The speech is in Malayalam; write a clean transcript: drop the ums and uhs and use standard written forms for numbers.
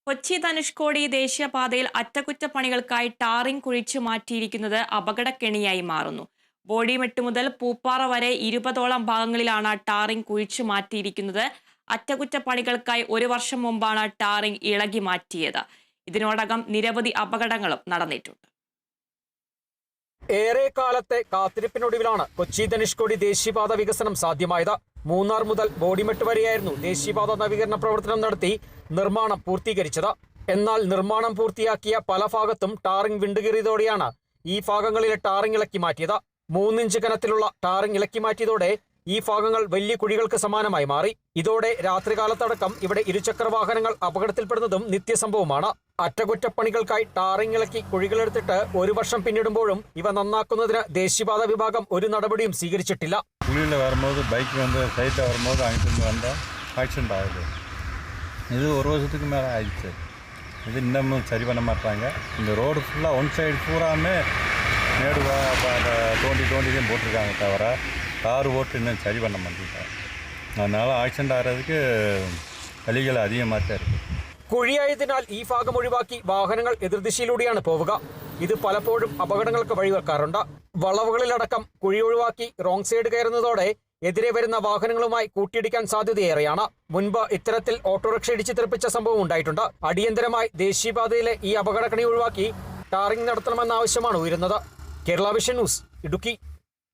കൊച്ചി ധനുഷ്കോടി ദേശീയപാതയിൽ അറ്റകുറ്റപ്പണികൾക്കായി ടാറിംഗ് കുഴിച്ചു മാറ്റിയിരിക്കുന്നത് അപകടക്കെണിയായി മാറുന്നു. ബോഡിമെട്ട് മുതൽ പൂപ്പാറ വരെ 20ഓളം ഭാഗങ്ങളിലാണ് ടാറിംഗ് കുഴിച്ചു മാറ്റിയിരിക്കുന്നത്. അറ്റകുറ്റപ്പണികൾക്കായി 1 വർഷം മുമ്പാണ് ടാറിംഗ് ഇളകി മാറ്റിയത്. ഇതിനോടകം നിരവധി അപകടങ്ങളും നടന്നിട്ടുണ്ട്. ഏറെ കാലത്തെ കാത്തിരിപ്പിനൊടുവിലാണ് കൊച്ചി ധനുഷ്കോടി ദേശീയപാത വികസനം സാധ്യമായത്. മൂന്നാർ മുതൽ ബോഡിമെട്ട് വരെയായിരുന്നു ദേശീയപാത നവീകരണ പ്രവർത്തനം നടത്തി നിർമ്മാണം പൂർത്തീകരിച്ചത്. എന്നാൽ നിർമ്മാണം പൂർത്തിയാക്കിയ പല ഭാഗത്തും ടാറിംഗ് വിണ്ടുകീറിയതോടെയാണ് ഈ ഭാഗങ്ങളിലെ ടാറിംഗ് ഇളക്കി മാറ്റിയത്. 3 ഇഞ്ച് കനത്തിലുള്ള ടാറിംഗ് ഇളക്കി മാറ്റിയതോടെ ഈ ഭാഗങ്ങൾ വലിയ കുഴികൾക്ക് സമാനമായി മാറി. ഇതോടെ രാത്രികാലത്തടക്കം ഇവിടെ ഇരുചക്ര വാഹനങ്ങൾ അപകടത്തിൽപ്പെടുന്നതും നിത്യസംഭവമാണ്. അറ്റകുറ്റപ്പണികൾക്കായി ടാറിംഗ് ഇളക്കി കുഴികളെടുത്തിട്ട് 1 വർഷം പിന്നിടുമ്പോഴും ഇവ നന്നാക്കുന്നതിന് ദേശീയപാത വിഭാഗം ഒരു നടപടിയും സ്വീകരിച്ചിട്ടില്ല. வரும்போது பைக் சைட்டில் வரும்போது அங்கிட்டு வந்தால் ஆக்சிடென்ட் ஆகுது. இது 1 வருஷத்துக்கு மேலே ஆயிடுச்சு. இது இன்னமும் சரி பண்ண மாட்டாங்க. இந்த ரோடு ஃபுல்லாக ஒன் சைடு பூராமே மேடு தோண்டி தான் போட்டிருக்காங்க தவிர கார் ஓட்டு இன்னும் சரி பண்ண மாட்டேங்கிறாங்க. அதனால் ஆக்சிடென்ட் ஆகிறதுக்கு வழிகள் அதிகமாக தான் இருக்குது. കുഴിയായതിനാൽ ഈ ഭാഗം ഒഴിവാക്കി വാഹനങ്ങൾ എതിർദിശയിലൂടെയാണ് പോവുക. ഇത് പലപ്പോഴും അപകടങ്ങൾക്ക് വഴിവെക്കാറുണ്ട്. വളവുകളിലടക്കം കുഴി ഒഴിവാക്കി റോങ് സൈഡ് കയറുന്നതോടെ എതിരെ വരുന്ന വാഹനങ്ങളുമായി കൂട്ടിയിടിക്കാൻ സാധ്യതയേറെയാണ്. മുൻപ് ഇത്തരത്തിൽ ഓട്ടോറിക്ഷ ഇടിച്ചു തെറിപ്പിച്ച സംഭവം ഉണ്ടായിട്ടുണ്ട്. അടിയന്തരമായി ദേശീയപാതയിലെ ഈ അപകടക്കണി ഒഴിവാക്കി ടാറിംഗ് നടത്തണമെന്ന ആവശ്യമാണ് ഉയരുന്നത്. Kerala vision news, Idukki.